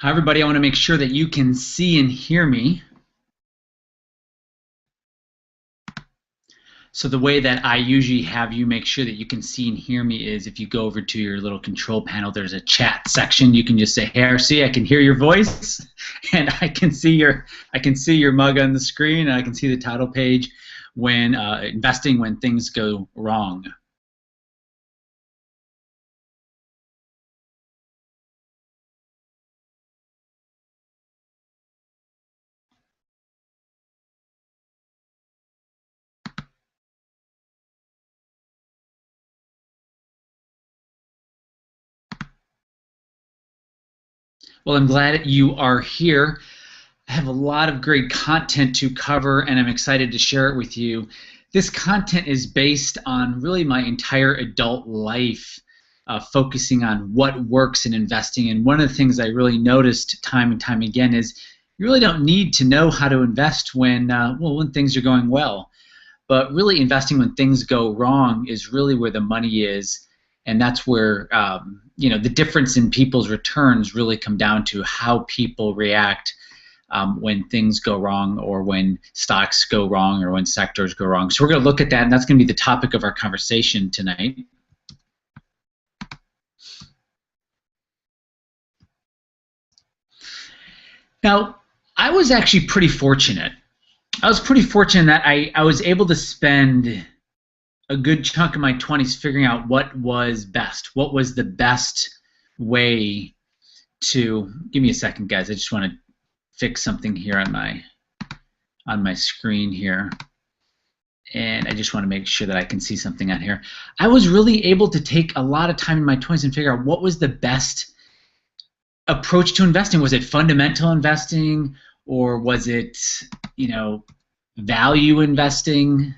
Hi, everybody. I want to make sure that you can see and hear me. So the way that I usually have you make sure that you can see and hear me is if you go over to your little control panel, there's a chat section. You can just say, "Hey, RC, I can hear your voice, and I can see your mug on the screen, and I can see the title page when investing when things go wrong." Well, I'm glad you are here. I have a lot of great content to cover, and I'm excited to share it with you. This content is based on really my entire adult life, focusing on what works in investing. And one of the things I really noticed time and time again is you really don't need to know how to invest when things are going well. But really investing when things go wrong is really where the money is, and that's where the difference in people's returns really come down to how people react when things go wrong, or when stocks go wrong, or when sectors go wrong. So we're going to look at that, and that's going to be the topic of our conversation tonight. Now, I was actually pretty fortunate. I was pretty fortunate that I was able to spend a good chunk of my 20s figuring out what was best. What was the best way to... Give me a second, guys. I just want to fix something here on my screen here, and I just want to make sure that I can see something on here. I was really able to take a lot of time in my 20s and figure out what was the best approach to investing. Was it fundamental investing, or was it, value investing?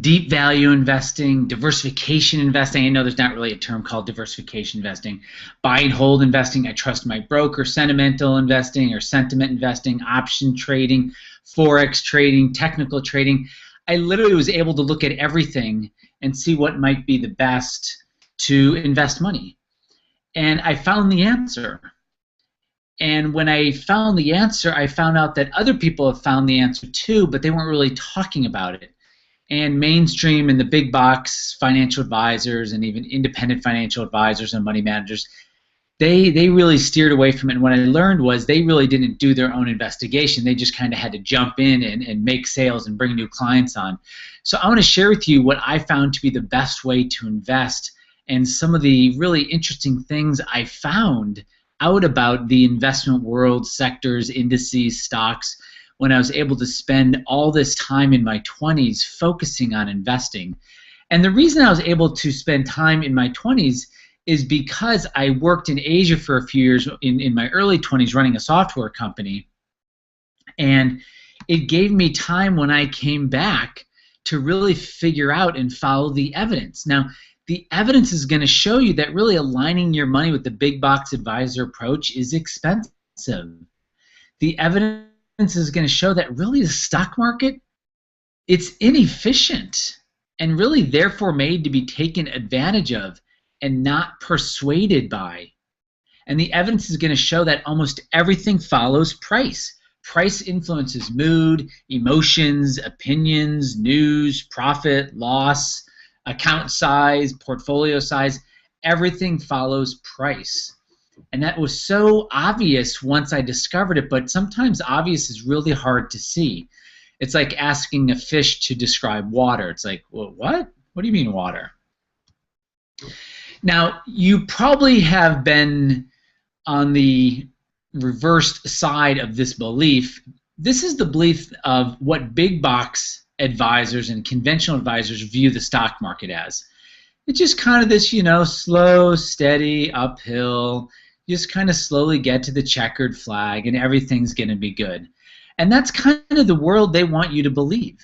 Deep value investing, diversification investing. I know there's not really a term called diversification investing. Buy and hold investing, I trust my broker. Sentimental investing or sentiment investing, option trading, forex trading, technical trading. I literally was able to look at everything and see what might be the best to invest money. And I found the answer. And when I found the answer, I found out that other people have found the answer too, but they weren't really talking about it. And mainstream and the big box financial advisors and even independent financial advisors and money managers, they really steered away from it. And what I learned was they really didn't do their own investigation. They just kind of had to jump in and make sales and bring new clients on. So I want to share with you what I found to be the best way to invest, and some of the really interesting things I found out about the investment world, sectors, indices, stocks, when I was able to spend all this time in my 20s focusing on investing. And the reason I was able to spend time in my 20s is because I worked in Asia for a few years in my early 20s running a software company. And it gave me time when I came back to really figure out and follow the evidence. Now, the evidence is going to show you that really aligning your money with the big box advisor approach is expensive. The evidence is going to show that really the stock market, it's inefficient and really therefore made to be taken advantage of and not persuaded by. And the evidence is going to show that almost everything follows price. Price influences mood, emotions, opinions, news, profit, loss, account size, portfolio size. Everything follows price. And that was so obvious once I discovered it, but sometimes obvious is really hard to see. It's like asking a fish to describe water. It's like, well, what? What do you mean water? Now, you probably have been on the reversed side of this belief. This is the belief of what big box advisors and conventional advisors view the stock market as. It's just kind of this, slow, steady, uphill. You just kind of slowly get to the checkered flag and everything's going to be good. And that's kind of the world they want you to believe.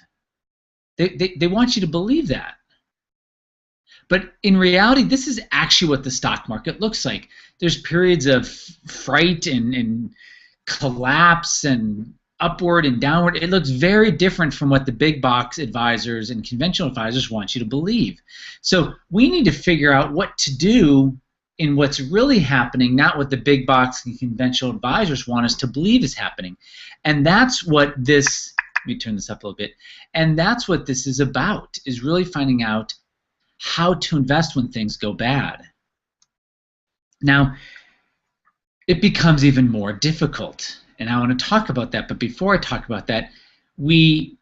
They want you to believe that. But in reality, this is actually what the stock market looks like. There's periods of fright and collapse and upward and downward. It looks very different from what the big box advisors and conventional advisors want you to believe. So we need to figure out what to do in what's really happening, not what the big box and conventional advisors want us to believe is happening. And that's what this, let me turn this up a little bit, and that's what this is about, is really finding out how to invest when things go bad. Now, it becomes even more difficult, and I want to talk about that. But before I talk about that, we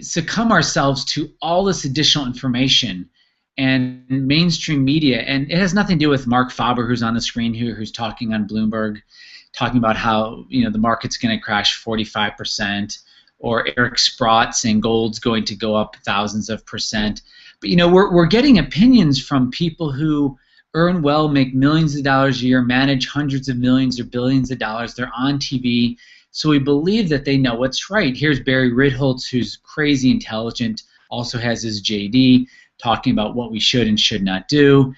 succumb ourselves to all this additional information and mainstream media, and it has nothing to do with Mark Faber, who's on the screen here, who's talking on Bloomberg, talking about how the market's going to crash 45%, or Eric Sprott saying gold's going to go up thousands of percent. But we're getting opinions from people who earn well, make millions of dollars a year, manage hundreds of millions or billions of dollars. They're on TV, so we believe that they know what's right. Here's Barry Ritholtz, who's crazy intelligent, also has his JD, talking about what we should and should not do.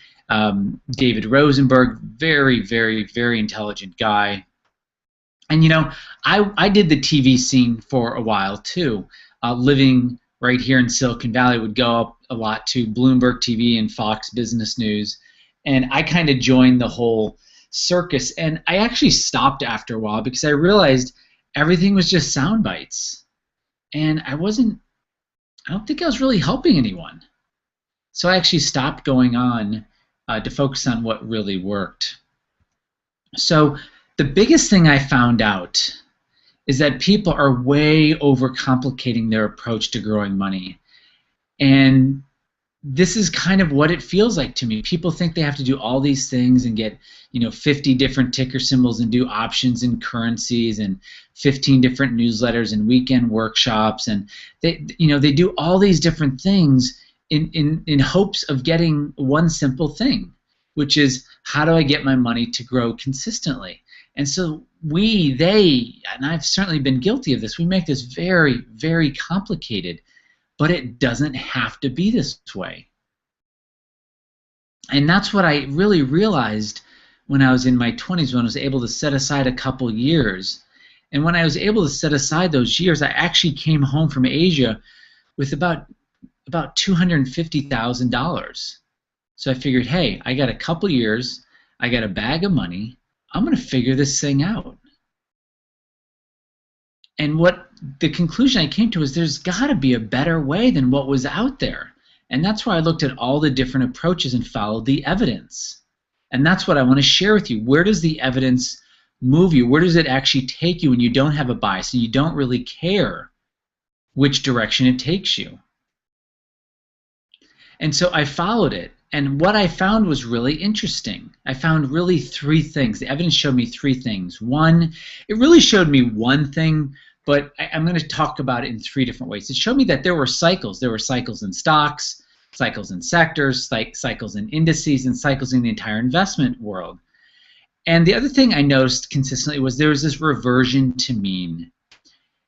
David Rosenberg, very, very, very intelligent guy. And I did the TV scene for a while too. Living right here in Silicon Valley, would go up a lot to Bloomberg TV and Fox Business News. And I kind of joined the whole circus, and I actually stopped after a while because I realized everything was just sound bites, and I don't think I was really helping anyone. So I actually stopped going on to focus on what really worked. So the biggest thing I found out is that people are way overcomplicating their approach to growing money, and this is kind of what it feels like to me. People think they have to do all these things and get 50 different ticker symbols and do options and currencies and 15 different newsletters and weekend workshops, and they do all these different things in hopes of getting one simple thing, which is, how do I get my money to grow consistently? And so and I've certainly been guilty of this, we make this very, very complicated. But it doesn't have to be this way. And that's what I really realized when I was in my 20s, when I was able to set aside a couple years. And when I was able to set aside those years, I actually came home from Asia with about $250,000. So I figured, hey, I got a couple years, I got a bag of money, I'm going to figure this thing out. And what the conclusion I came to is there's got to be a better way than what was out there. And that's why I looked at all the different approaches and followed the evidence. And that's what I want to share with you. Where does the evidence move you? Where does it actually take you when you don't have a bias and you don't really care which direction it takes you? And so I followed it. And what I found was really interesting. I found really three things. The evidence showed me three things. One, it really showed me one thing, but I'm going to talk about it in three different ways. It showed me that there were cycles. There were cycles in stocks, cycles in sectors, cycles in indices, and cycles in the entire investment world. And the other thing I noticed consistently was there was this reversion to mean.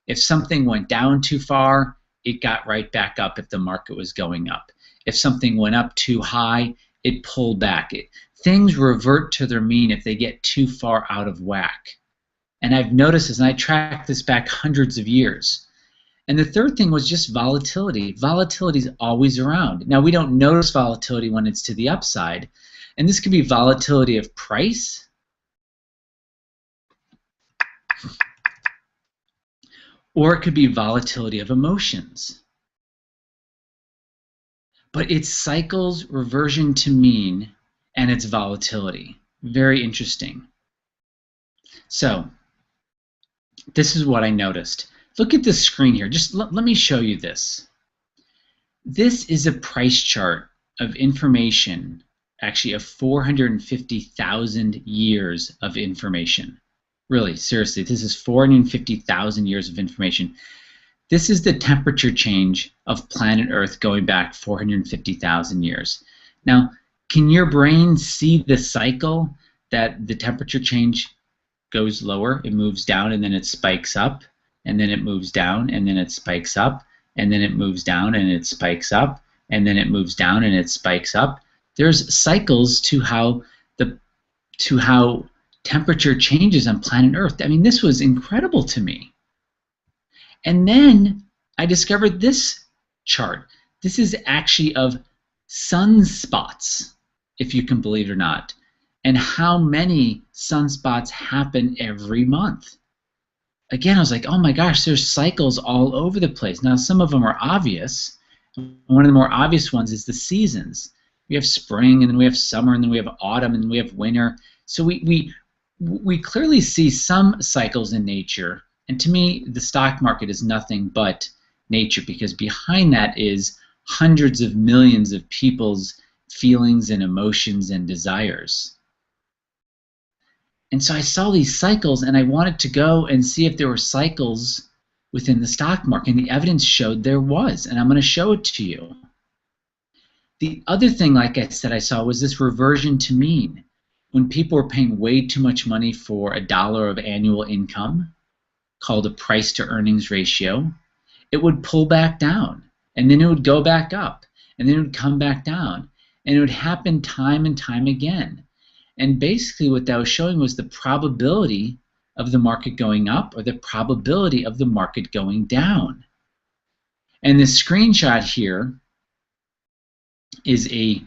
If something went down too far, it got right back up if the market was going up. If something went up too high, it pulled back. Things revert to their mean if they get too far out of whack. And I've noticed this, and I tracked this back hundreds of years. And the third thing was just volatility. Volatility is always around. Now, we don't notice volatility when it's to the upside. And this could be volatility of price, or it could be volatility of emotions. But it's cycles, reversion to mean, and it's volatility. Very interesting. So, this is what I noticed. Look at this screen here. Just let me show you this. This is a price chart of information, actually of 450,000 years of information. Really, seriously, this is 450,000 years of information. This is the temperature change of planet Earth going back 450,000 years. Now, can your brain see the cycle that the temperature change goes lower, it moves down, and then it spikes up, and then it moves down, and then it spikes up, and then it moves down, and it spikes up, and then it moves down, and it spikes up? There's cycles to how temperature changes on planet Earth. I mean, this was incredible to me. And then I discovered this chart. This is actually of sunspots, if you can believe it or not, and how many sunspots happen every month. Again, I was like, oh my gosh, there's cycles all over the place. Now, some of them are obvious. One of the more obvious ones is the seasons. We have spring, and then we have summer, and then we have autumn, and we have winter. So we clearly see some cycles in nature. And to me, the stock market is nothing but nature, because behind that is hundreds of millions of people's feelings and emotions and desires. And so I saw these cycles, and I wanted to go and see if there were cycles within the stock market, and the evidence showed there was, and I'm going to show it to you. The other thing, like I said, I saw was this reversion to mean. When people were paying way too much money for $1 of annual income, called a price to earnings ratio, it would pull back down, and then it would go back up, and then it would come back down, and it would happen time and time again. And basically what that was showing was the probability of the market going up or the probability of the market going down. And this screenshot here is a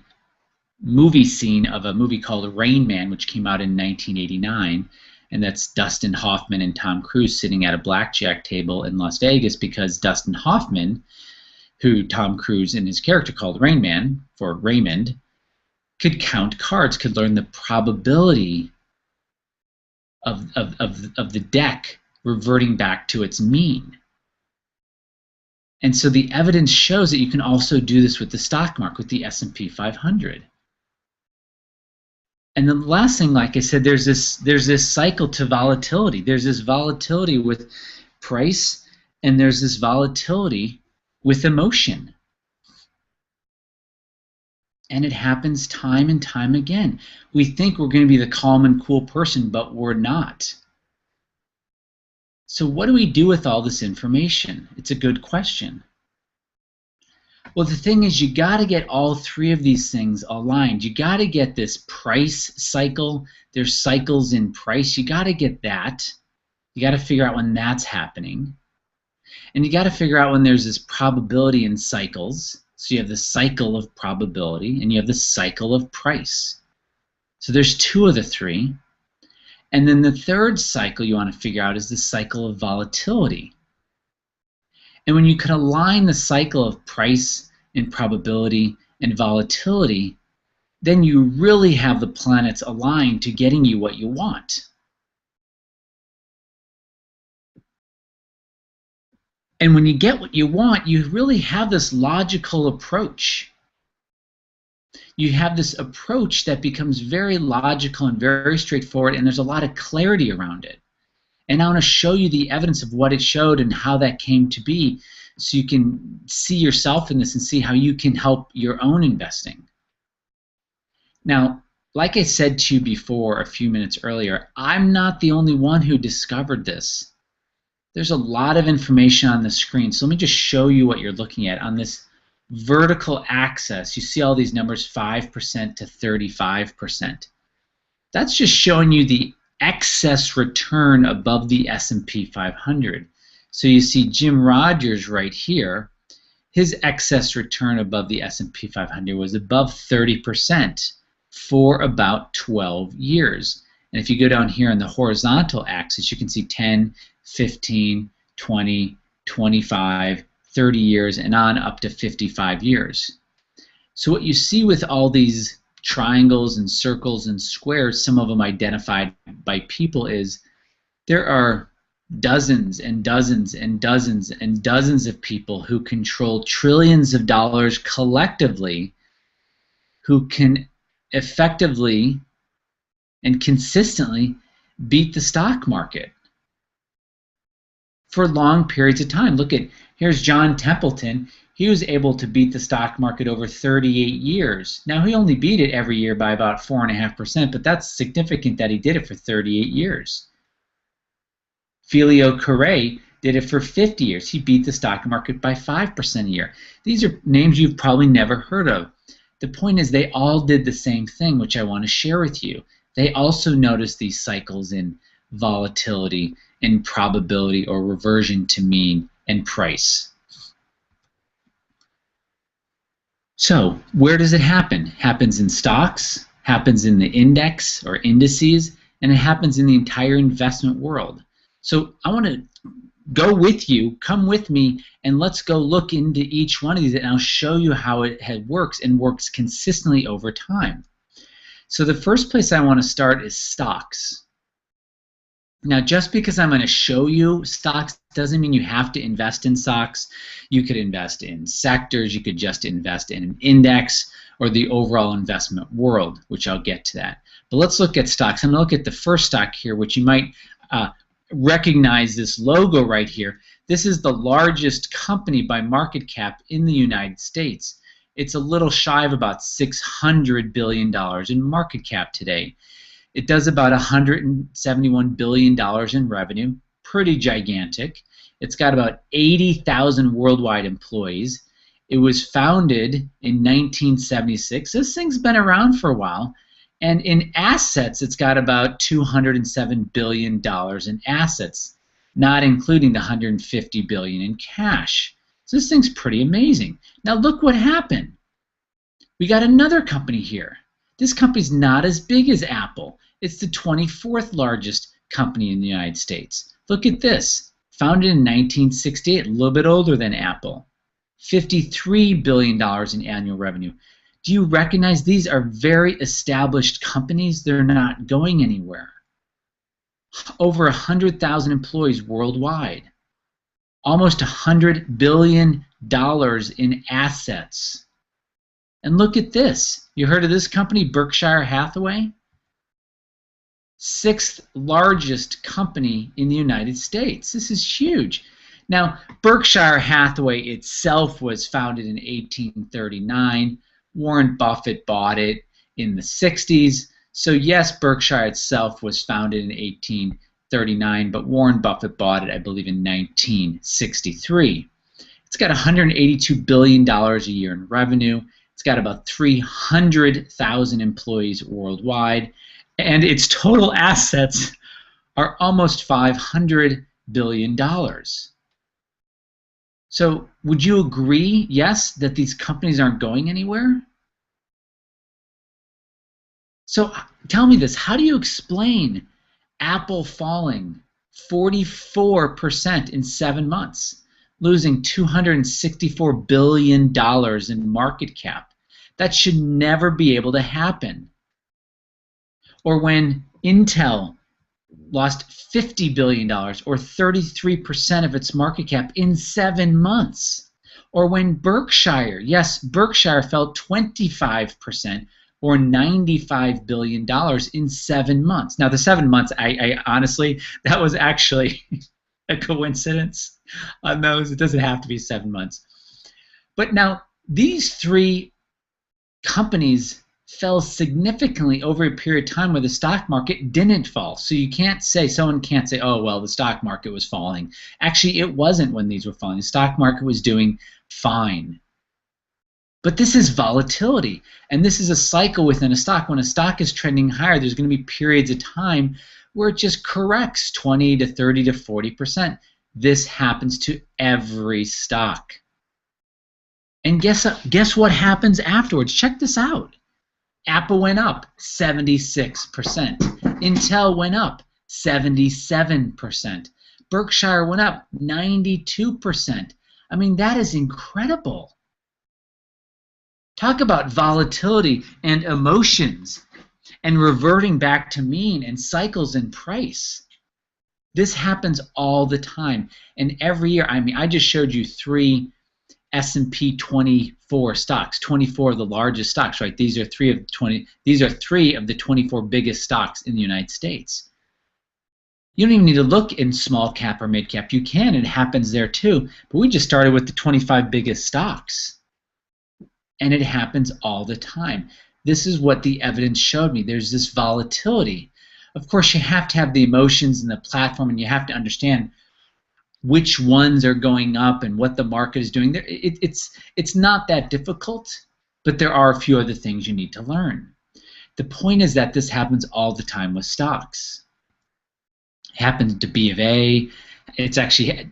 movie scene of a movie called Rain Man, which came out in 1989. And that's Dustin Hoffman and Tom Cruise sitting at a blackjack table in Las Vegas, because Dustin Hoffman, who Tom Cruise in his character called Rain Man, for Raymond, could count cards, could learn the probability of the deck reverting back to its mean. And so the evidence shows that you can also do this with the stock market, with the S&P 500. And the last thing, like I said, there's this cycle to volatility. There's this volatility with price, and there's this volatility with emotion. And it happens time and time again. We think we're going to be the calm and cool person, but we're not. So what do we do with all this information? It's a good question. Well, the thing is, you got to get all three of these things aligned. You got to get this price cycle. There's cycles in price. You got to get that. You got to figure out when that's happening. And you got to figure out when there's this probability in cycles. So you have the cycle of probability, and you have the cycle of price. So there's two of the three. And then the third cycle you want to figure out is the cycle of volatility. And when you can align the cycle of price and probability and volatility, then you really have the planets aligned to getting you what you want. And when you get what you want, you really have this logical approach. You have this approach that becomes very logical and very straightforward, and there's a lot of clarity around it. And I want to show you the evidence of what it showed and how that came to be, so you can see yourself in this and see how you can help your own investing. Now, like I said to you before a few minutes earlier, I'm not the only one who discovered this. There's a lot of information on the screen, so let me just show you what you're looking at. On this vertical axis, you see all these numbers, 5% to 35%. That's just showing you the excess return above the S&P 500. So you see Jim Rogers right here, his excess return above the S&P 500 was above 30% for about 12 years. And if you go down here on the horizontal axis, you can see 10, 15, 20, 25, 30 years, and on up to 55 years. So what you see with all these triangles and circles and squares, some of them identified by people, is there are dozens and dozens and dozens and dozens of people who control trillions of dollars collectively, who can effectively and consistently beat the stock market for long periods of time. Look at, here's John Templeton. He was able to beat the stock market over 38 years. Now, he only beat it every year by about 4.5%, but that's significant that he did it for 38 years. Filio Correa did it for 50 years. He beat the stock market by 5% a year. These are names you've probably never heard of. The point is, they all did the same thing, which I want to share with you. They also noticed these cycles in volatility, in probability or reversion to mean and price. So where does it happen? Happens in stocks, happens in the index or indices, and it happens in the entire investment world. So I want to go with you, come with me, and let's go look into each one of these, and I'll show you how it works and works consistently over time. So the first place I want to start is stocks. Now, just because I'm going to show you stocks doesn't mean you have to invest in stocks. You could invest in sectors, you could just invest in an index or the overall investment world, which I'll get to that. But let's look at stocks. I'm going to look at the first stock here, which you might recognize this logo right here. This is the largest company by market cap in the United States. It's a little shy of about $600 billion in market cap today. It does about $171 billion in revenue, pretty gigantic. It's got about 80,000 worldwide employees. It was founded in 1976. This thing's been around for a while. And in assets, it's got about $207 billion in assets, not including the $150 billion in cash. So this thing's pretty amazing. Now look what happened. We got another company here. This company's not as big as Apple. It's the 24th largest company in the United States. Look at this. Founded in 1968, a little bit older than Apple. $53 billion in annual revenue. Do you recognize these are very established companies? They're not going anywhere. Over 100,000 employees worldwide. Almost $100 billion in assets. And look at this. You heard of this company, Berkshire Hathaway? 6th largest company in the United States. This is huge. Now, Berkshire Hathaway itself was founded in 1839. Warren Buffett bought it in the 60s. So yes, Berkshire itself was founded in 1839, but Warren Buffett bought it, I believe, in 1963. It's got $182 billion a year in revenue. It's got about 300,000 employees worldwide, and its total assets are almost $500 billion. So would you agree, yes, that these companies aren't going anywhere? So tell me this, how do you explain Apple falling 44% in 7 months? Losing $264 billion in market cap. That should never be able to happen. Or when Intel lost $50 billion, or 33% of its market cap in 7 months. Or when Berkshire, yes, Berkshire fell 25%, or $95 billion in 7 months. Now, the 7 months, I honestly, that was actually a coincidence on those. It doesn't have to be 7 months. But now these three companies fell significantly over a period of time where the stock market didn't fall. So you can't say, someone can't say, oh, well, the stock market was falling. Actually, it wasn't when these were falling. The stock market was doing fine. But this is volatility, and this is a cycle within a stock. When a stock is trending higher, there's going to be periods of time where it just corrects 20 to 30 to 40%. This happens to every stock. And guess what happens afterwards? Check this out. Apple went up 76%. Intel went up 77%. Berkshire went up 92%. I mean, that is incredible. Talk about volatility and emotions and reverting back to mean and cycles in price. This happens all the time. And every year, I mean, I just showed you 3 S&P 24 stocks, 24 of the largest stocks, right? These are 3 of the 20. These are 3 of the 24 biggest stocks in the United States. You don't even need to look in small cap or mid cap. You can, it happens there too. But we just started with the 25 biggest stocks. And it happens all the time. This is what the evidence showed me. There's this volatility. Of course, you have to have the emotions and the platform, and you have to understand which ones are going up and what the market is doing. It's not that difficult, but there are a few other things you need to learn. The point is that this happens all the time with stocks. It happens to B of A. It's actually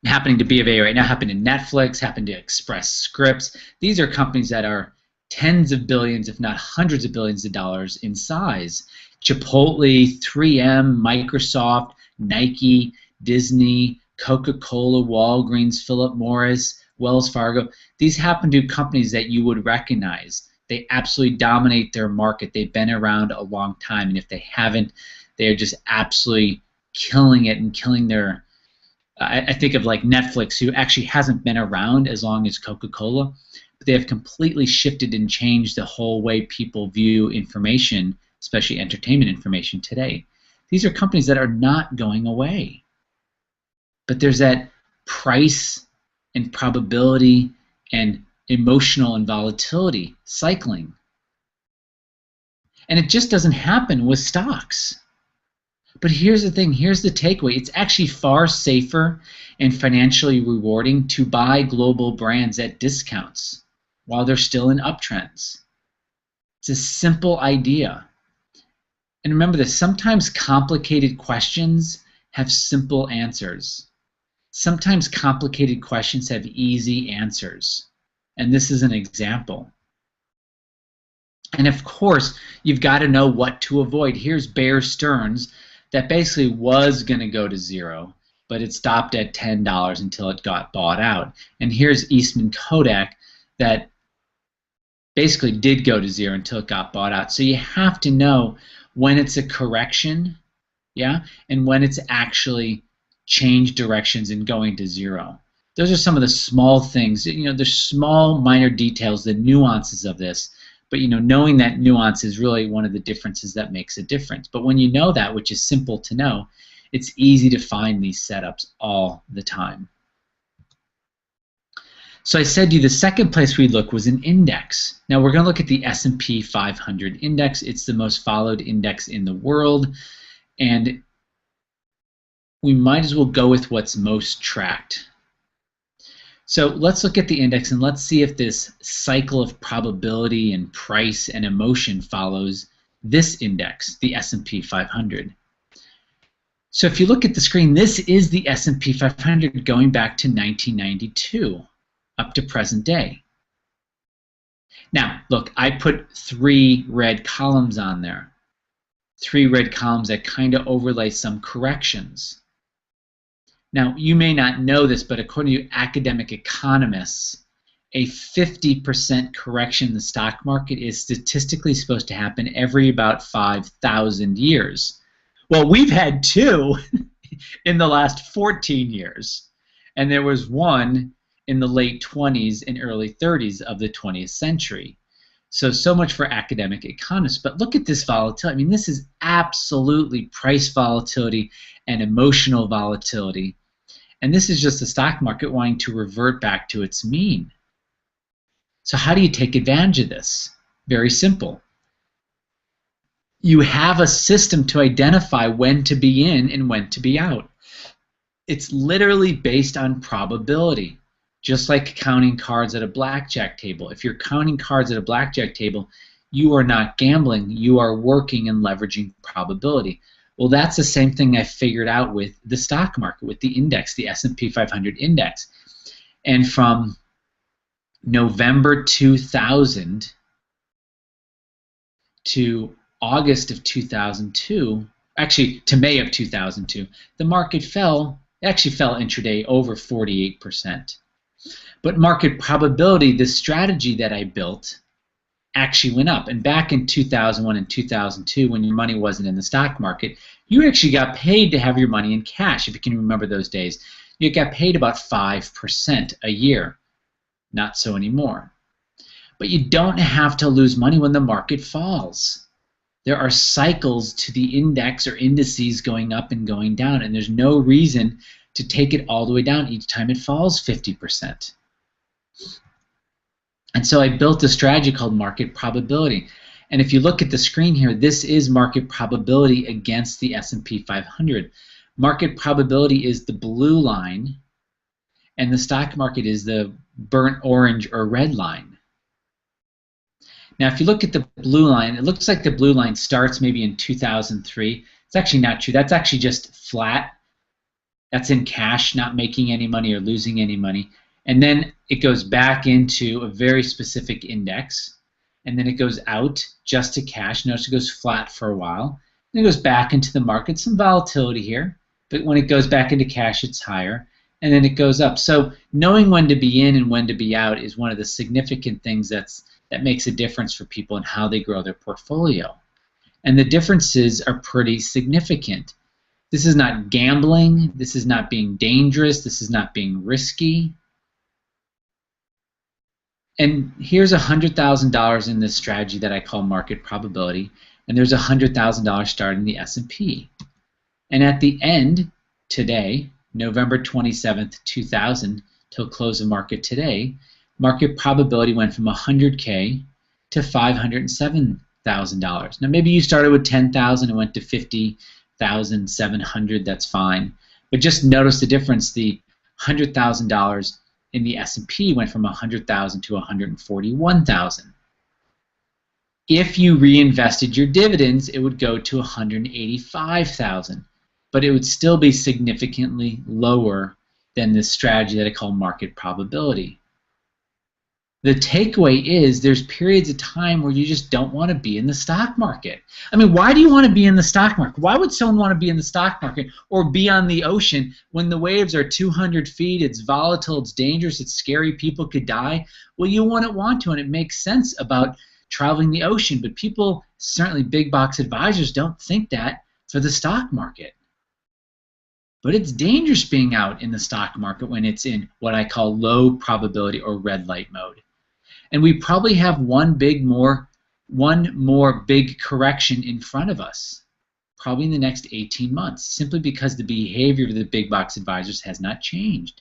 happening to B of A right now, happening to Netflix, happening to Express Scripts. These are companies that are tens of billions, if not hundreds of billions of dollars in size. Chipotle, 3M, Microsoft, Nike, Disney, Coca-Cola, Walgreens, Philip Morris, Wells Fargo. These happen to be companies that you would recognize. They absolutely dominate their market. They've been around a long time, and if they haven't, they're just absolutely killing it and killing their I think of like Netflix, who actually hasn't been around as long as Coca-Cola, but they have completely shifted and changed the whole way people view information, especially entertainment information today. These are companies that are not going away. But there's that price and probability and emotional and volatility cycling. And it just doesn't happen with stocks. But here's the thing, here's the takeaway. It's actually far safer and financially rewarding to buy global brands at discounts while they're still in uptrends. It's a simple idea. And remember this, sometimes complicated questions have simple answers. Sometimes complicated questions have easy answers. And this is an example. And of course, you've got to know what to avoid. Here's Bear Stearns, that basically was going to go to zero, but it stopped at $10 until it got bought out. And here's Eastman Kodak, that basically did go to zero until it got bought out. So you have to know when it's a correction, yeah, and when it's actually changed directions and going to zero. Those are some of the small things. You know, there's small minor details, the nuances of this. But you know, knowing that nuance is really one of the differences that makes a difference. But when you know that, which is simple to know, it's easy to find these setups all the time. So I said to you the second place we look was an index. Now we're going to look at the S&P 500 index. It's the most followed index in the world, and we might as well go with what's most tracked. So let's look at the index and let's see if this cycle of probability and price and emotion follows this index, the S&P 500. So if you look at the screen, this is the S&P 500 going back to 1992 up to present day. Now, look, I put 3 red columns on there. 3 red columns that kind of overlay some corrections. Now, you may not know this, but according to academic economists, a 50% correction in the stock market is statistically supposed to happen every about 5,000 years. Well, we've had 2 in the last 14 years, and there was 1 in the late 20s and early 30s of the 20th century. So much for academic economists. But look at this volatility. I mean, this is absolutely price volatility and emotional volatility. And this is just the stock market wanting to revert back to its mean. So how do you take advantage of this? Very simple. You have a system to identify when to be in and when to be out. It's literally based on probability, just like counting cards at a blackjack table. If you're counting cards at a blackjack table, you are not gambling. You are working and leveraging probability. Well, that's the same thing I figured out with the stock market, with the index, the S&P 500 index. And from November 2000 to August of 2002, actually to May of 2002, the market fell, actually fell intraday over 48%. But market probability, the strategy that I built, actually went up. And back in 2001 and 2002, when your money wasn't in the stock market, you actually got paid to have your money in cash. If you can remember those days, you got paid about 5% a year. Not so anymore. But you don't have to lose money when the market falls. There are cycles to the index or indices going up and going down, and there's no reason to take it all the way down each time it falls 50%. And so I built a strategy called market probability. And if you look at the screen here, this is market probability against the S&P 500. Market probability is the blue line, and the stock market is the burnt orange or red line. Now, if you look at the blue line, it looks like the blue line starts maybe in 2003. It's actually not true. That's actually just flat. That's in cash, not making any money or losing any money. And then it goes back into a very specific index. And then it goes out just to cash. Notice it goes flat for a while. Then it goes back into the market. Some volatility here. But when it goes back into cash, it's higher. And then it goes up. So knowing when to be in and when to be out is one of the significant things that makes a difference for people in how they grow their portfolio. And the differences are pretty significant. This is not gambling. This is not being dangerous. This is not being risky. And here's $100,000 in this strategy that I call market probability. And there's $100,000 starting the S&P. And at the end, today, November 27th, 2000, till close of market today, market probability went from 100K to $507,000. Now maybe you started with 10,000 and went to 50,700. That's fine. But just notice the difference. The $100,000 in the S&P went from 100,000 to 141,000. If you reinvested your dividends, it would go to 185,000. But it would still be significantly lower than this strategy that I call market probability. The takeaway is there's periods of time where you just don't want to be in the stock market. I mean, why do you want to be in the stock market? Why would someone want to be in the stock market or be on the ocean when the waves are 200 feet, it's volatile, it's dangerous, it's scary, people could die? Well, you wouldn't want to, and it makes sense about traveling the ocean, but people, certainly big box advisors, don't think that for the stock market. But it's dangerous being out in the stock market when it's in what I call low probability or red light mode. And we probably have one more big correction in front of us, probably in the next 18 months, simply because the behavior of the big box advisors has not changed.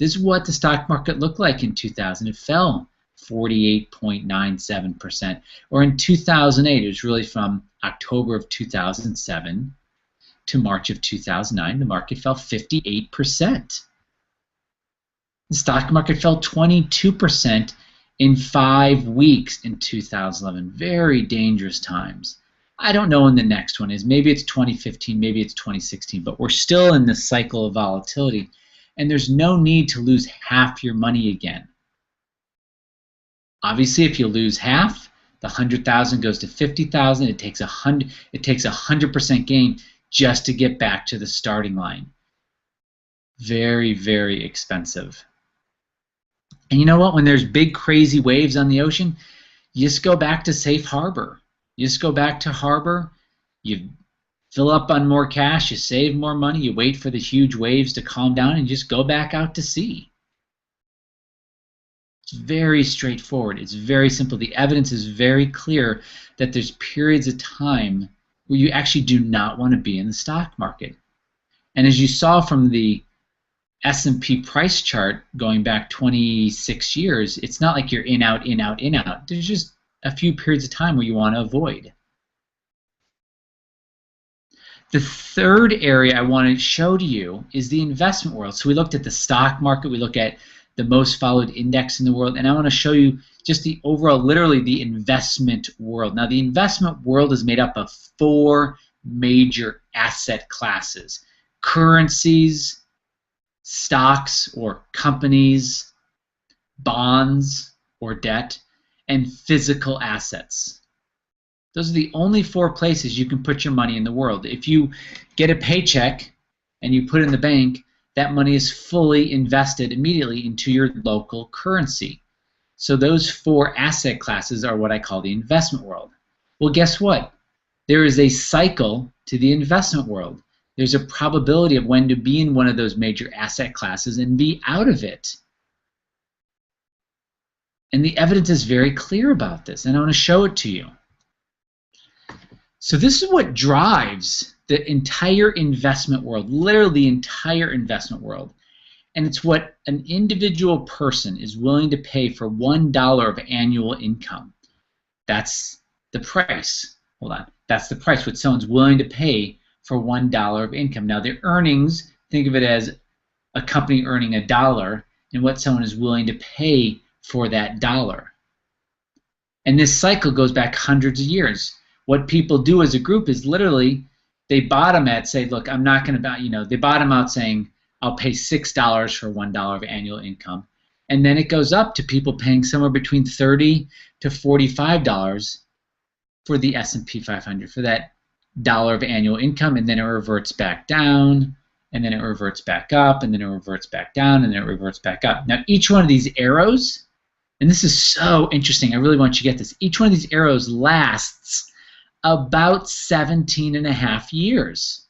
This is what the stock market looked like in 2000. It fell 48.97%. Or in 2008, it was really from October of 2007 to March of 2009, the market fell 58%. The stock market fell 22% in 5 weeks in 2011. Very dangerous times. I don't know when the next one is. Maybe it's 2015, maybe it's 2016, but we're still in this cycle of volatility, and there's no need to lose half your money again. Obviously, if you lose half, the 100,000 goes to 50,000. It takes 100% gain just to get back to the starting line. Very, very expensive. And you know what? When there's big crazy waves on the ocean, you just go back to safe harbor. You just go back to harbor, you fill up on more cash, you save more money, you wait for the huge waves to calm down, and just go back out to sea. It's very straightforward. It's very simple. The evidence is very clear that there's periods of time where you actually do not want to be in the stock market. And as you saw from the S&P price chart going back 26 years, it's not like you're in, out, in, out, in, out. There's just a few periods of time where you want to avoid. The third area I want to show to you is the investment world. So we looked at the stock market, we look at the most followed index in the world, and I want to show you just the overall, literally the investment world. Now the investment world is made up of 4 major asset classes: currencies, stocks or companies, bonds or debt, and physical assets. Those are the only 4 places you can put your money in the world. If you get a paycheck and you put it in the bank, that money is fully invested immediately into your local currency. So those 4 asset classes are what I call the investment world. Well, guess what? There is a cycle to the investment world. There's a probability of when to be in one of those major asset classes and be out of it. And the evidence is very clear about this, and I want to show it to you. So this is what drives the entire investment world, literally the entire investment world. And it's what an individual person is willing to pay for $1 of annual income. That's the price. Hold on. That's the price, what someone's willing to pay for $1 of income. Now their earnings, think of it as a company earning $1 and what someone is willing to pay for that dollar. And this cycle goes back hundreds of years. What people do as a group is literally they bottom at, say, look, I'm not going to, they bottom out saying, I'll pay $6 for $1 of annual income. And then it goes up to people paying somewhere between $30 to $45 for the S&P 500, for that dollar of annual income, and then it reverts back down, and then it reverts back up, and then it reverts back down, and then it reverts back up. Now, each one of these arrows, and this is so interesting, I really want you to get this, each one of these arrows lasts about 17 and a half years.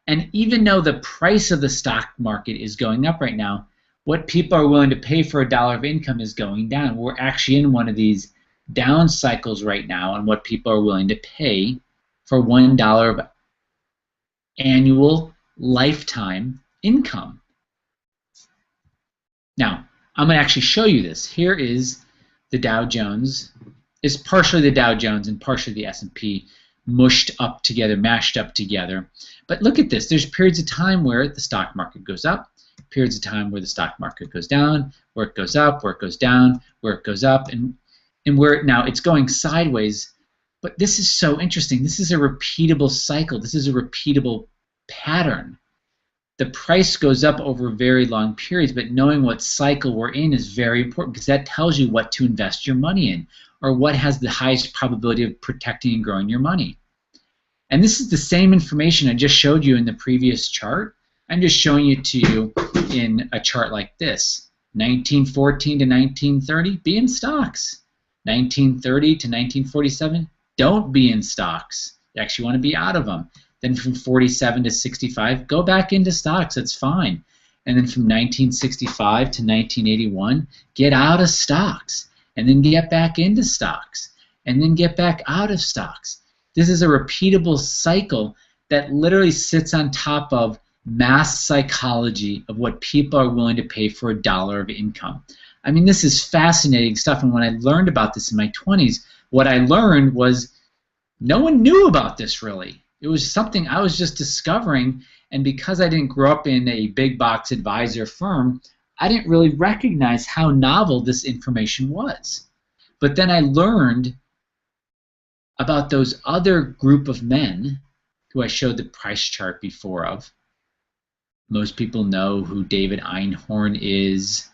And even though the price of the stock market is going up right now, what people are willing to pay for a dollar of income is going down. We're actually in one of these down cycles right now on what people are willing to pay for $1 of annual lifetime income. Now, I'm going to actually show you this. Here is the Dow Jones. It's partially the Dow Jones and partially the S&P mushed up together, mashed up together. But look at this. There's periods of time where the stock market goes up, periods of time where the stock market goes down, where it goes up, where it goes down, where it goes up, and where now it's going sideways. But this is so interesting. This is a repeatable cycle. This is a repeatable pattern. The price goes up over very long periods, but knowing what cycle we're in is very important because that tells you what to invest your money in or what has the highest probability of protecting and growing your money. And this is the same information I just showed you in the previous chart. I'm just showing it to you in a chart like this. 1914 to 1930, be in stocks. 1930 to 1947, don't be in stocks. You actually want to be out of them. Then from 47 to 65, go back into stocks. That's fine. And then from 1965 to 1981, get out of stocks. And then get back into stocks. And then get back out of stocks. This is a repeatable cycle that literally sits on top of mass psychology of what people are willing to pay for a dollar of income. I mean, this is fascinating stuff. And when I learned about this in my 20s, what I learned was no one knew about this really. It was something I was just discovering, and because I didn't grow up in a big box advisor firm, I didn't really recognize how novel this information was. But then I learned about those other group of men who I showed the price chart before of. Most people know who David Einhorn is.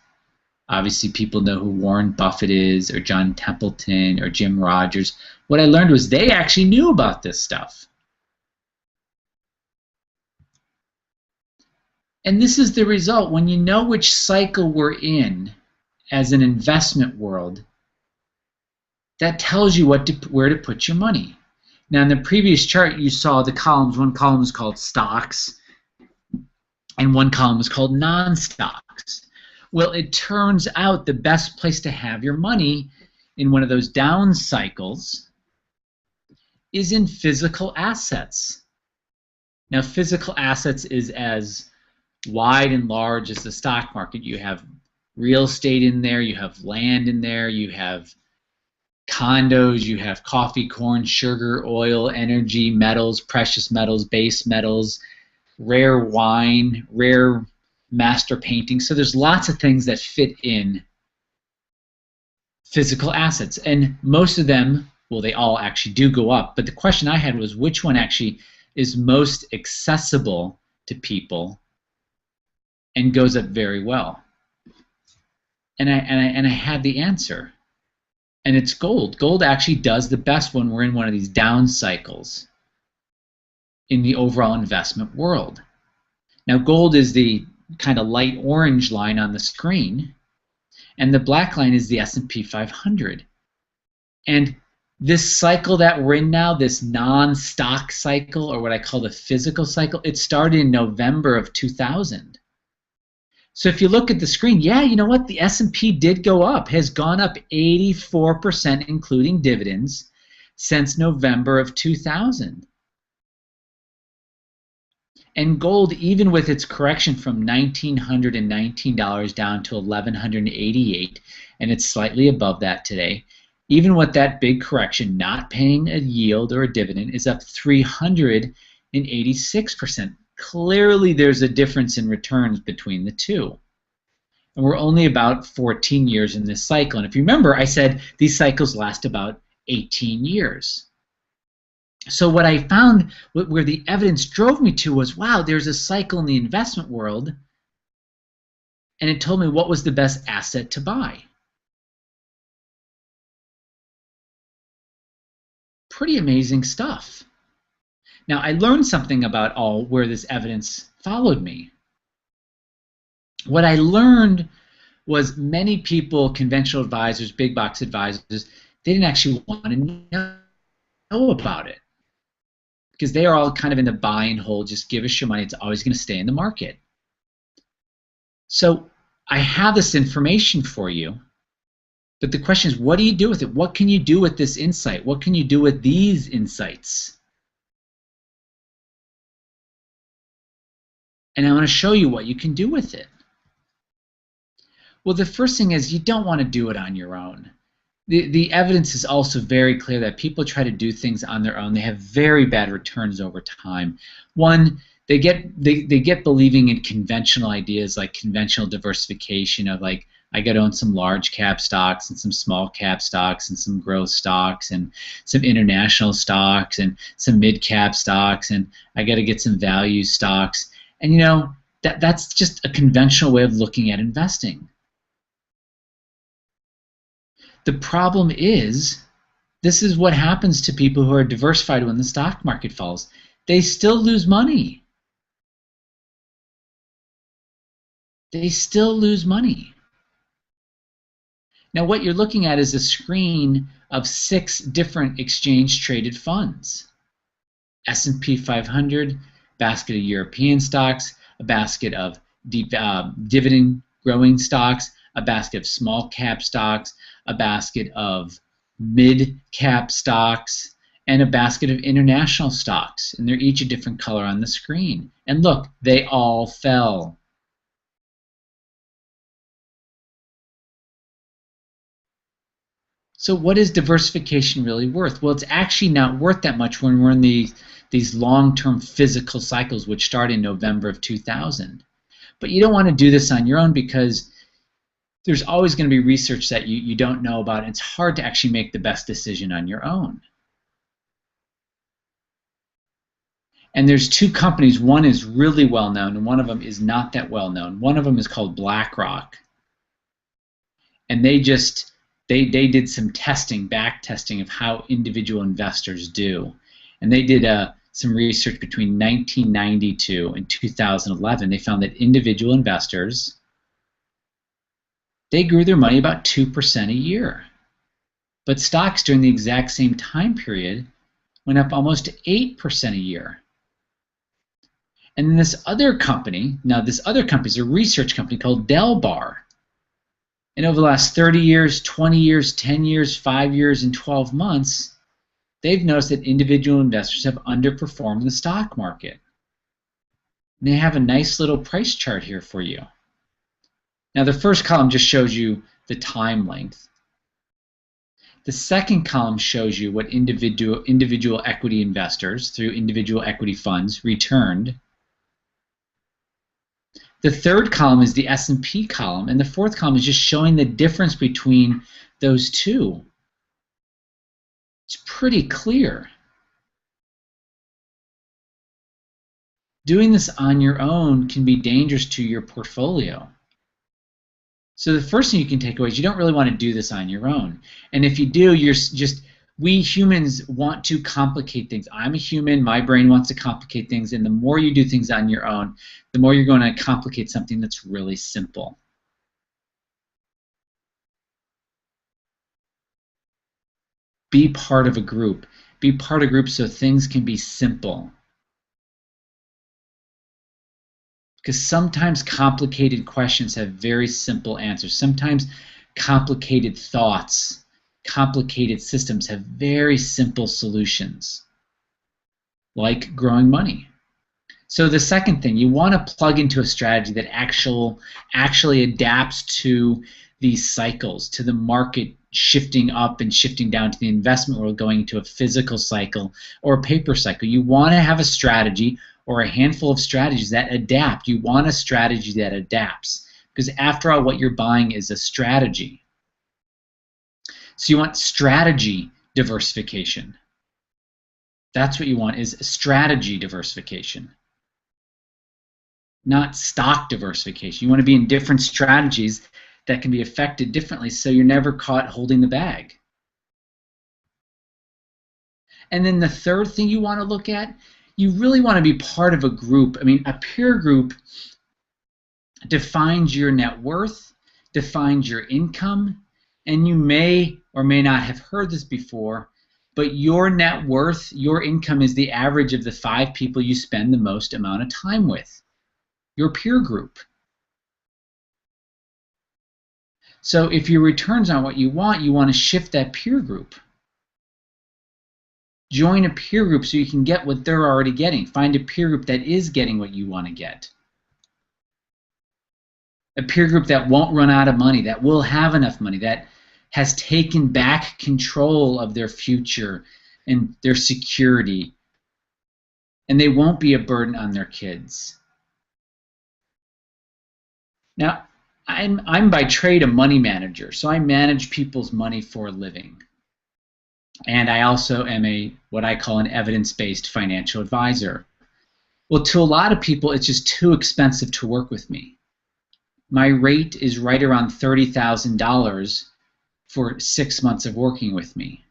Obviously, people know who Warren Buffett is, or John Templeton, or Jim Rogers. What I learned was they actually knew about this stuff. And this is the result. When you know which cycle we're in as an investment world, that tells you where to put your money. Now, in the previous chart, you saw the columns. One column is called stocks, and one column is called non-stocks. Well, it turns out the best place to have your money in one of those down cycles is in physical assets. Now, physical assets is as wide and large as the stock market. You have real estate in there, you have land in there, you have condos, you have coffee, corn, sugar, oil, energy, metals, precious metals, base metals, rare wine, rare master painting. So there's lots of things that fit in physical assets, and most of them, well, they all actually do go up, but the question I had was which one actually is most accessible to people and goes up very well. And I had the answer, and it's gold. Gold actually does the best when we're in one of these down cycles in the overall investment world. Now, gold is the kind of light orange line on the screen, and the black line is the S&P 500. And this cycle that we're in now, this non-stock cycle, or what I call the physical cycle, it started in November of 2000. So if you look at the screen, yeah, you know what? The S&P did go up, has gone up 84%, including dividends, since November of 2000. And gold, even with its correction from $1,919 down to $1,188, and it's slightly above that today, even with that big correction, not paying a yield or a dividend, is up 386%. Clearly, there's a difference in returns between the two. And we're only about 14 years in this cycle. And if you remember, I said these cycles last about 18 years. So what I found, where the evidence drove me to, was, wow, there's a cycle in the investment world, and it told me what was the best asset to buy. Pretty amazing stuff. Now, I learned something about where this evidence followed me. What I learned was many people, conventional advisors, big box advisors, they didn't actually want to know about it, because they are all kind of in the buy and hold, just give us your money, it's always going to stay in the market. So I have this information for you, but the question is, what do you do with it? What can you do with this insight? What can you do with these insights? And I want to show you what you can do with it. Well, the first thing is, you don't want to do it on your own. The evidence is also very clear that people try to do things on their own. They have very bad returns over time. One, they get believing in conventional ideas, like conventional diversification of, like, I got to own some large cap stocks and some small cap stocks and some growth stocks and some international stocks and some mid cap stocks, and I got to get some value stocks. And that's just a conventional way of looking at investing. The problem is, this is what happens to people who are diversified when the stock market falls. They still lose money. They still lose money. Now, what you're looking at is a screen of 6 different exchange-traded funds. S&P 500, basket of European stocks, a basket of dividend-growing stocks, a basket of small-cap stocks, a basket of mid-cap stocks, and a basket of international stocks. And they're each a different color on the screen. And look, they all fell. So what is diversification really worth? Well, it's actually not worth that much when we're in these long-term physical cycles, which start in November of 2000. But you don't want to do this on your own, because there's always going to be research that you don't know about, and it's hard to actually make the best decision on your own. And there's 2 companies. One is really well known, and one of them is not that well known. One of them is called BlackRock, and they did some testing, back testing, of how individual investors do. And they did some research between 1992 and 2011. They found that individual investors, they grew their money about 2% a year. But stocks during the exact same time period went up almost 8% a year. And then this other company, is a research company called Delbar. And over the last 30 years, 20 years, 10 years, 5 years, and 12 months, they've noticed that individual investors have underperformed the stock market. And they have a nice little price chart here for you. Now, the first column just shows you the time length. The second column shows you what individual equity investors through individual equity funds returned. The third column is the S&P column, and the fourth column is just showing the difference between those two. It's pretty clear. Doing this on your own can be dangerous to your portfolio. So the first thing you can take away is you don't really want to do this on your own. And if you do, we humans want to complicate things. I'm a human, my brain wants to complicate things, and the more you do things on your own, the more you're going to complicate something that's really simple. Be part of a group. Be part of a group so things can be simple. Because sometimes complicated questions have very simple answers. Sometimes complicated thoughts, complicated systems have very simple solutions, like growing money. So the second thing, you want to plug into a strategy that actually adapts to these cycles, to the market shifting up and shifting down, to the investment world going into a physical cycle or a paper cycle. You want to have a strategy or a handful of strategies that adapt. You want a strategy that adapts, because after all, what you're buying is a strategy. So you want strategy diversification. That's what you want, is strategy diversification, not stock diversification. You want to be in different strategies that can be affected differently so you're never caught holding the bag. And then the third thing you want to look at, you really want to be part of a group. I mean, a peer group defines your net worth, defines your income, and you may or may not have heard this before, but your net worth, your income is the average of the 5 people you spend the most amount of time with, your peer group. So if your returns aren't what you want to shift that peer group. Join a peer group so you can get what they're already getting. Find a peer group that is getting what you want to get. A peer group that won't run out of money, that will have enough money, that has taken back control of their future and their security, and they won't be a burden on their kids. Now, I'm by trade a money manager, so I manage people's money for a living. And I also am what I call an evidence-based financial advisor. Well, to a lot of people, it's just too expensive to work with me. My rate is right around $30,000 for 6 months of working with me.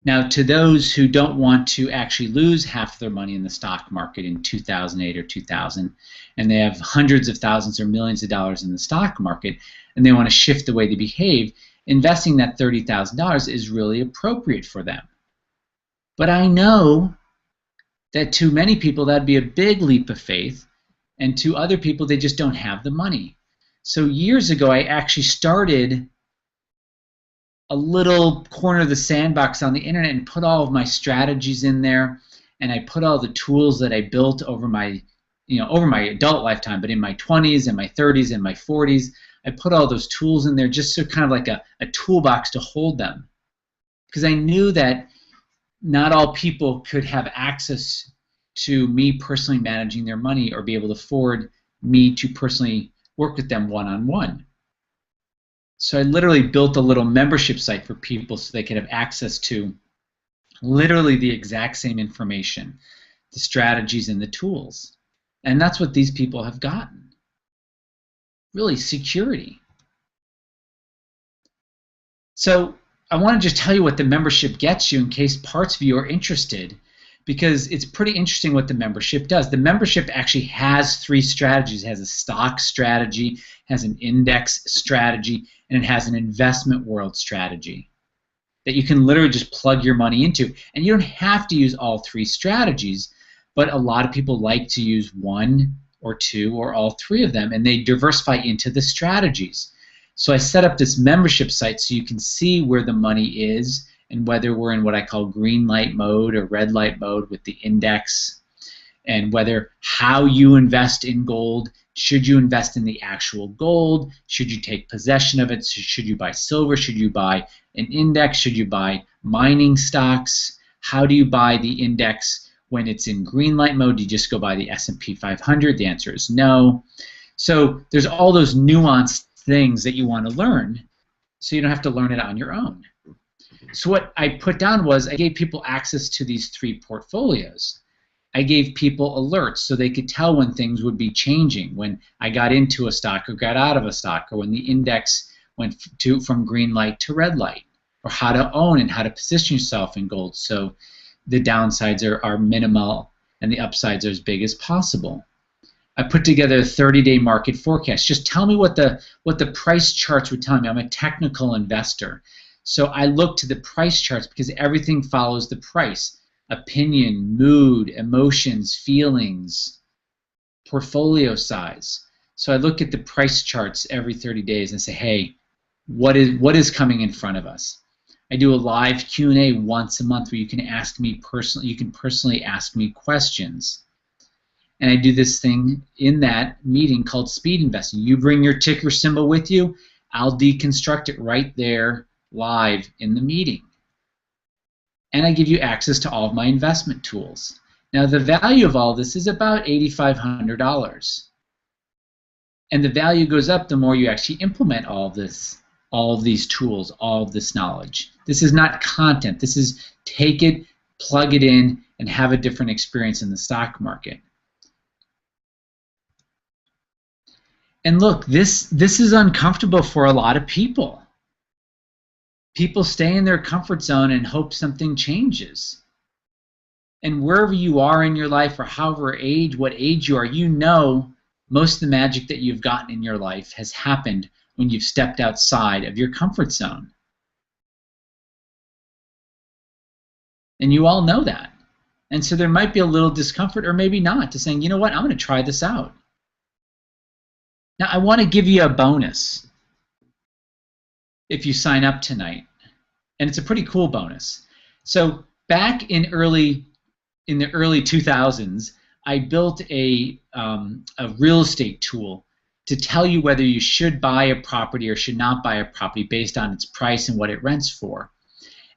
Now, to those who don't want to actually lose half of their money in the stock market in 2008 or 2000, and they have hundreds of thousands or millions of dollars in the stock market, and they want to shift the way they behave, investing that $30,000 is really appropriate for them. But I know that to many people that'd be a big leap of faith, and to other people they just don't have the money. So years ago I actually started a little corner of the sandbox on the internet and put all of my strategies in there, and I put all the tools that I built over my adult lifetime, but in my 20s and my 30s and my 40s, I put all those tools in there just so kind of like a toolbox to hold them, because I knew that not all people could have access to me personally managing their money or be able to afford me to personally work with them one-on-one. So I literally built a little membership site for people so they could have access to literally the exact same information, the strategies and the tools. And that's what these people have gotten. Really, security. So I want to just tell you what the membership gets you in case parts of you are interested, because it's pretty interesting what the membership does. The membership actually has 3 strategies. It has a stock strategy, has an index strategy, and it has an investment world strategy that you can literally just plug your money into. And you don't have to use all 3 strategies, but a lot of people like to use 1 or 2 or all 3 of them, and they diversify into the strategies. So I set up this membership site so you can see where the money is and whether we're in what I call green light mode or red light mode with the index, and whether how you invest in gold. Should you invest in the actual gold? Should you take possession of it? Should you buy silver? Should you buy an index? Should you buy mining stocks? How do you buy the index when it's in green light mode? Do you just go buy the S&P 500? The answer is no. So there's all those nuanced things that you want to learn, so you don't have to learn it on your own. So what I put down was I gave people access to these 3 portfolios. I gave people alerts so they could tell when things would be changing, when I got into a stock or got out of a stock, or when the index went from green light to red light, or how to own and how to position yourself in gold so the downsides are minimal and the upsides are as big as possible. I put together a 30-day market forecast. Just tell me what the price charts would tell me. I'm a technical investor. So I look to the price charts because everything follows the price. Opinion, mood, emotions, feelings, portfolio size. So I look at the price charts every 30 days and say, hey, what is coming in front of us? I do a live Q&A once a month where you can ask me personally. You can personally ask me questions. And I do this thing in that meeting called speed investing. You bring your ticker symbol with you. I'll deconstruct it right there live in the meeting. And I give you access to all of my investment tools. Now the value of all this is about $8,500. And the value goes up the more you actually implement all of these tools, all of this knowledge. This is not content. This is take it, plug it in, and have a different experience in the stock market. And look, this is uncomfortable for a lot of people. People stay in their comfort zone and hope something changes. And wherever you are in your life, or what age you are, you know most of the magic that you've gotten in your life has happened when you've stepped outside of your comfort zone. And you all know that. And so there might be a little discomfort, or maybe not, to saying, you know what, I'm going to try this out. Now, I want to give you a bonus if you sign up tonight. And it's a pretty cool bonus. So back in the early 2000s, I built a real estate tool to tell you whether you should buy a property or should not buy a property based on its price and what it rents for.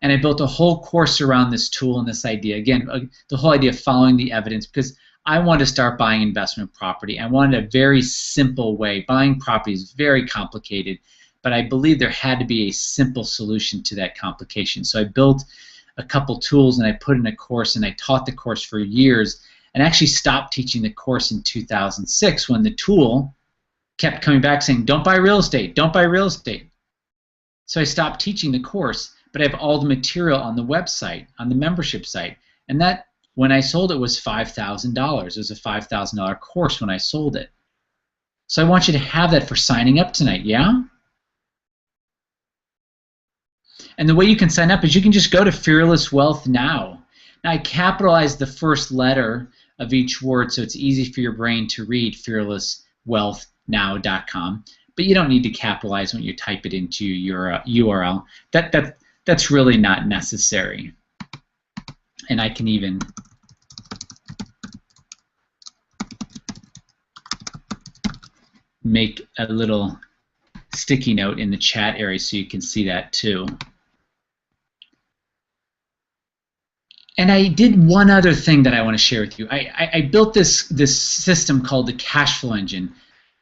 And I built a whole course around this tool and this idea. Again, the whole idea of following the evidence, because I wanted to start buying investment property. I wanted a very simple way. Buying property is very complicated, but I believe there had to be a simple solution to that complication. So I built a couple tools and I put in a course, and I taught the course for years, and actually stopped teaching the course in 2006 when the tool kept coming back saying, don't buy real estate, don't buy real estate. So I stopped teaching the course, but I have all the material on the website, on the membership site. And that, when I sold it, was $5,000. It was a $5,000 course when I sold it. So I want you to have that for signing up tonight, yeah? And the way you can sign up is you can just go to Fearless Wealth Now. Now, I capitalized the first letter of each word so it's easy for your brain to read, fearlesswealthnow.com. But you don't need to capitalize when you type it into your URL. That's really not necessary. And I can even make a little sticky note in the chat area so you can see that too. And I did one other thing that I want to share with you. I built this system called the cash flow engine.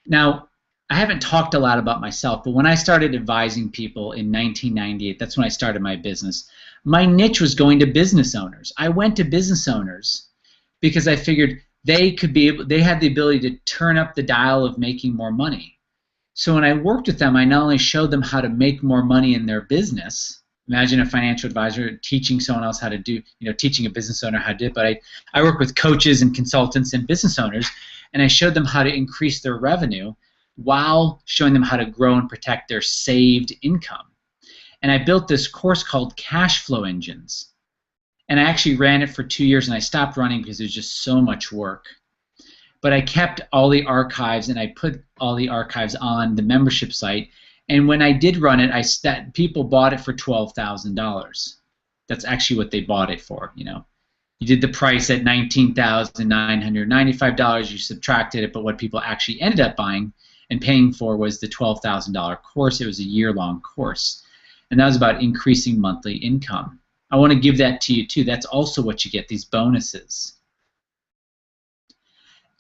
Now, I haven't talked a lot about myself, but when I started advising people in 1998, that's when I started my business, my niche was going to business owners. I went to business owners because I figured they had the ability to turn up the dial of making more money. So when I worked with them, I not only showed them how to make more money in their business. Imagine a financial advisor teaching someone else how to do, teaching a business owner how to do it. But I work with coaches and consultants and business owners, and I showed them how to increase their revenue while showing them how to grow and protect their saved income. And I built this course called Cash Flow Engines. And I actually ran it for 2 years, and I stopped running because it was just so much work. But I kept all the archives, and I put all the archives on the membership site. And when I did run it, people bought it for $12,000. That's actually what they bought it for. You did the price at $19,995. You subtracted it, but what people actually ended up buying and paying for was the $12,000 course. It was a year-long course, and that was about increasing monthly income. I want to give that to you too. That's also what you get, these bonuses.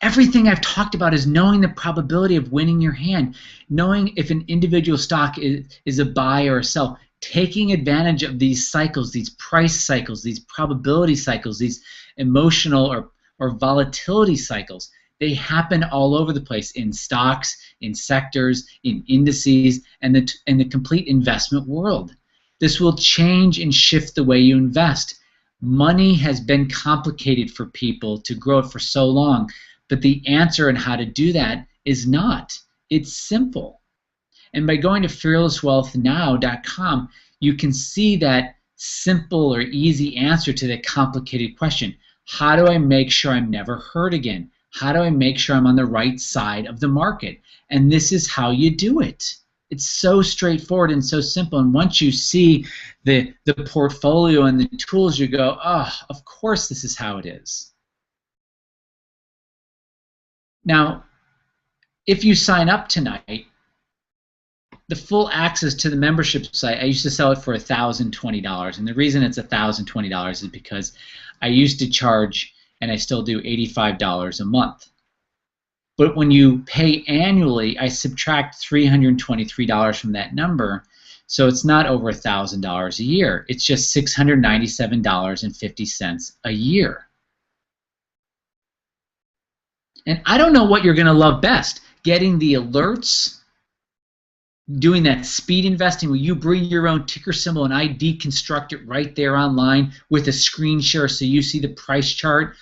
Everything I've talked about is knowing the probability of winning your hand, knowing if an individual stock is a buy or a sell, taking advantage of these cycles, these price cycles, these probability cycles, these emotional or volatility cycles. They happen all over the place in stocks, in sectors, in indices, and the complete investment world. This will change and shift the way you invest. Money has been complicated for people to grow it for so long, but the answer on how to do that is not. It's simple. And by going to fearlesswealthnow.com, you can see that simple or easy answer to that complicated question. How do I make sure I'm never hurt again? How do I make sure I'm on the right side of the market? And this is how you do it. It's so straightforward and so simple. And once you see the portfolio and the tools, you go, oh, of course this is how it is. Now, if you sign up tonight, the full access to the membership site, I used to sell it for $1,020. And the reason it's $1,020 is because I used to charge, and I still do, $85 a month. But when you pay annually, I subtract $323 from that number. So it's not over $1,000 a year. It's just $697.50 a year. And I don't know what you're going to love best, getting the alerts, doing that speed investing where you bring your own ticker symbol and I deconstruct it right there online with a screen share so you see the price chart,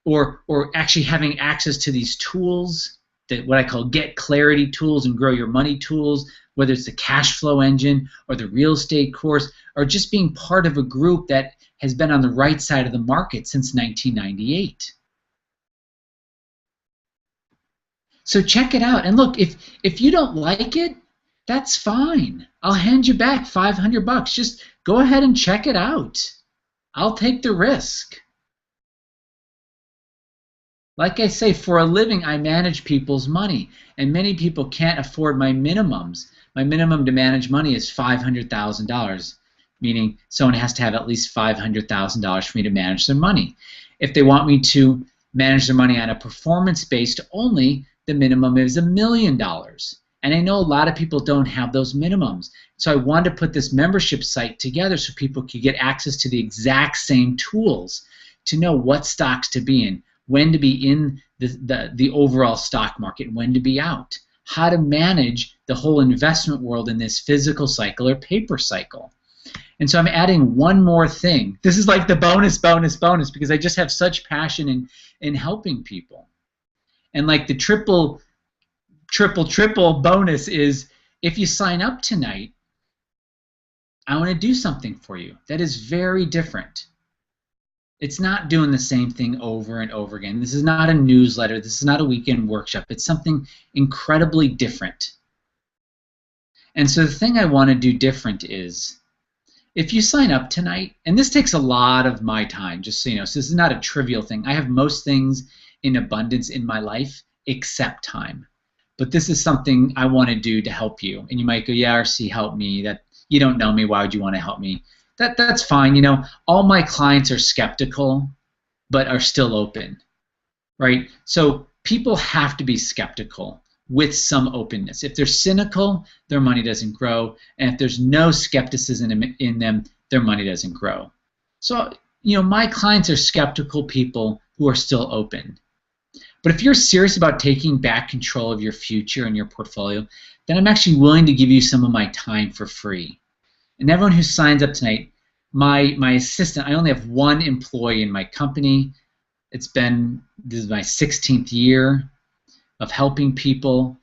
or actually having access to these tools, that what I call get clarity tools and grow your money tools, whether it's the cash flow engine or the real estate course, or just being part of a group that has been on the right side of the market since 1998. So check it out. And look, if you don't like it, that's fine. I'll hand you back $500. Just go ahead and check it out. I'll take the risk. Like I say, for a living, I manage people's money, and many people can't afford my minimums. My minimum to manage money is $500,000, meaning someone has to have at least $500,000 for me to manage their money. If they want me to manage their money on a performance-based only, the minimum is $1 million. And I know a lot of people don't have those minimums. So I wanted to put this membership site together so people could get access to the exact same tools to know what stocks to be in, when to be in the overall stock market, when to be out, how to manage the whole investment world in this physical cycle or paper cycle. And so I'm adding one more thing. This is like the bonus, because I just have such passion in helping people. And like the triple bonus is, if you sign up tonight, I want to do something for you that is very different. It's not doing the same thing over and over again. This is not a newsletter. This is not a weekend workshop. It's something incredibly different. And so the thing I want to do different is, if you sign up tonight, and this takes a lot of my time, just so you know, so this is not a trivial thing. I have most things in abundance in my life except time. But this is something I want to do to help you. And you might go, yeah, RC, help me. That you don't know me. Why would you want to help me? That's fine. You know, all my clients are skeptical, but are still open, right? So people have to be skeptical with some openness. If they're cynical, their money doesn't grow. And if there's no skepticism in them, their money doesn't grow. So, you know, my clients are skeptical people who are still open. But if you're serious about taking back control of your future and your portfolio, then I'm actually willing to give you some of my time for free. And everyone who signs up tonight, my assistant, I only have one employee in my company. This is my 16th year of helping people.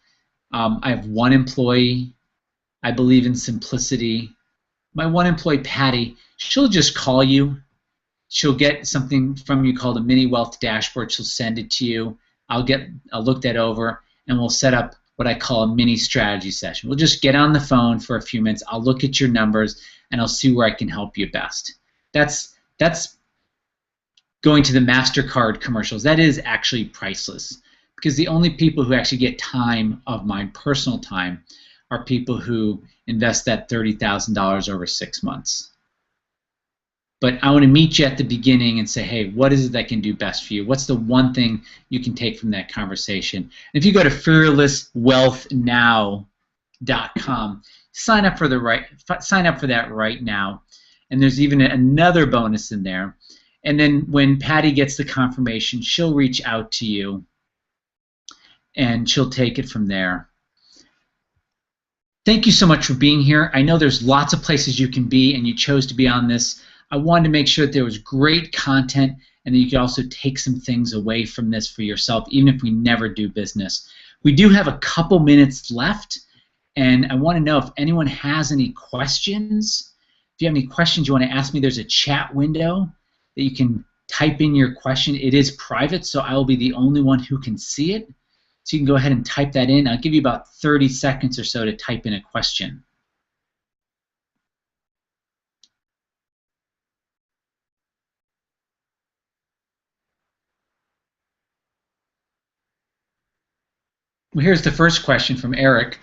I have one employee. I believe in simplicity. My one employee, Patty, she'll just call you. She'll get something from you called a mini wealth dashboard. She'll send it to you. I'll look that over, and we'll set up what I call a mini strategy session. We'll just get on the phone for a few minutes. I'll look at your numbers, and I'll see where I can help you best. That's going to the MasterCard commercials. That is actually priceless, because the only people who actually get time of mine, personal time, are people who invest that $30,000 over 6 months. But I want to meet you at the beginning and say, hey, what is it that can do best for you? What's the one thing you can take from that conversation? And if you go to fearlesswealthnow.com, sign up for that right now. And there's even another bonus in there. And then when Patty gets the confirmation, she'll reach out to you, and she'll take it from there. Thank you so much for being here. I know there's lots of places you can be, and you chose to be on this. I wanted to make sure that there was great content, and that you could also take some things away from this for yourself, even if we never do business. We do have a couple minutes left, and I want to know if anyone has any questions. If you have any questions you want to ask me, there's a chat window that you can type in your question. It is private, so I will be the only one who can see it. So you can go ahead and type that in. I'll give you about 30 seconds or so to type in a question. Well, here's the first question from Eric.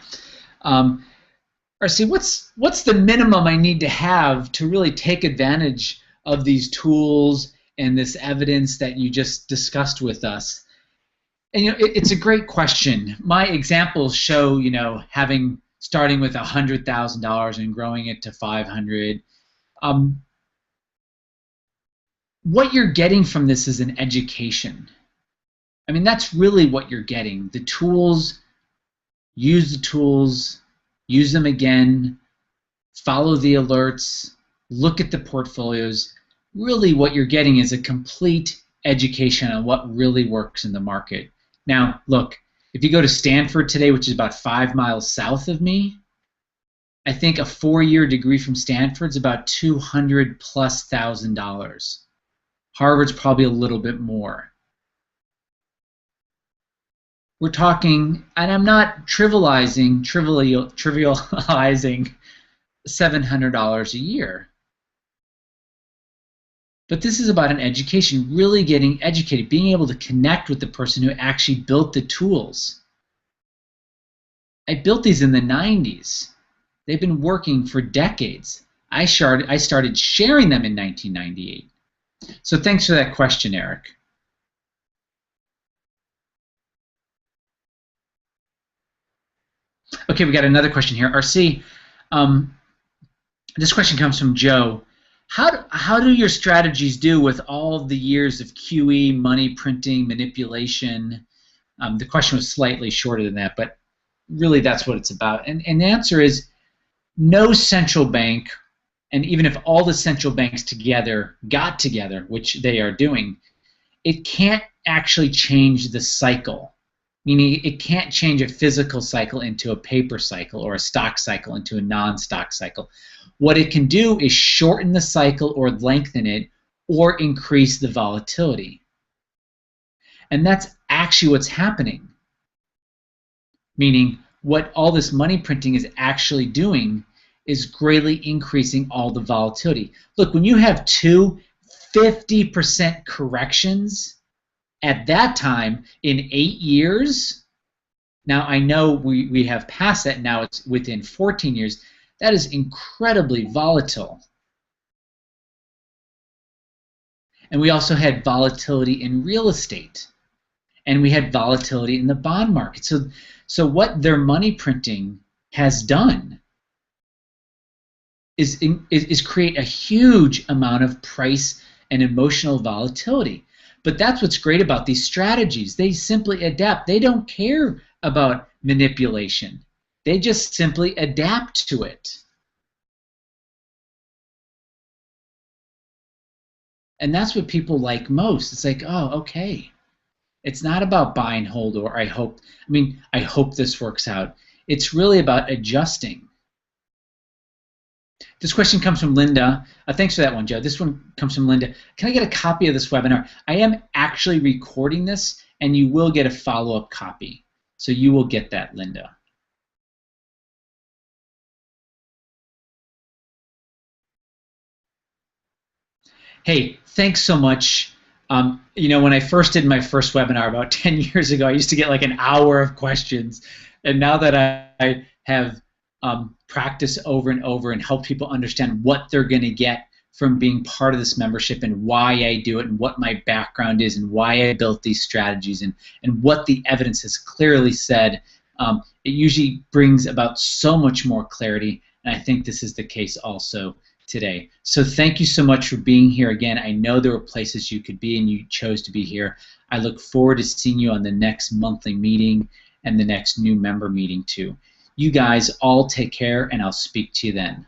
RC, what's the minimum I need to have to really take advantage of these tools and this evidence that you just discussed with us? And it's a great question. My examples show, having starting with $100,000 and growing it to 500. What you're getting from this is an education. I mean, that's really what you're getting. The tools, use the tools, use them again, follow the alerts, look at the portfolios. Really what you're getting is a complete education on what really works in the market. Now, look, if you go to Stanford today, which is about 5 miles south of me, I think a 4-year degree from Stanford's about $200,000+. Harvard's probably a little bit more. We're talking, and I'm not trivializing $700 a year. But this is about an education, really getting educated, being able to connect with the person who actually built the tools. I built these in the 90s. They've been working for decades. I started sharing them in 1998. So thanks for that question, Eric. Okay, we got another question here. RC, this question comes from Joe. How do your strategies do with all the years of QE, money printing, manipulation? The question was slightly shorter than that, but really that's what it's about. And the answer is no central bank, and even if all the central banks got together, which they are doing, it can't actually change the cycle. Meaning it can't change a physical cycle into a paper cycle or a stock cycle into a non-stock cycle. What it can do is shorten the cycle or lengthen it or increase the volatility. And that's actually what's happening. Meaning what all this money printing is actually doing is greatly increasing all the volatility. Look, when you have two 50% corrections at that time in 8 years, now I know we have passed that, now it's within 14 years, that is incredibly volatile. And we also had volatility in real estate, and we had volatility in the bond market. So what their money printing has done is create a huge amount of price and emotional volatility. But that's what's great about these strategies. They simply adapt. They don't care about manipulation. They just simply adapt to it. And that's what people like most. It's like, oh, okay. It's not about buy and hold or I hope this works out. It's really about adjusting. This question comes from Linda. Thanks for that one, Joe. This one comes from Linda. Can I get a copy of this webinar? I am actually recording this, and you will get a follow-up copy. So you will get that, Linda. Hey, thanks so much. When I first did my first webinar about 10 years ago, I used to get like an hour of questions. And now that I have practice over and over and help people understand what they're going to get from being part of this membership and why I do it and what my background is and why I built these strategies and what the evidence has clearly said, it usually brings about so much more clarity, and I think this is the case also today. So thank you so much for being here again. I know there were places you could be and you chose to be here. I look forward to seeing you on the next monthly meeting and the next new member meeting too. You guys all take care, and I'll speak to you then.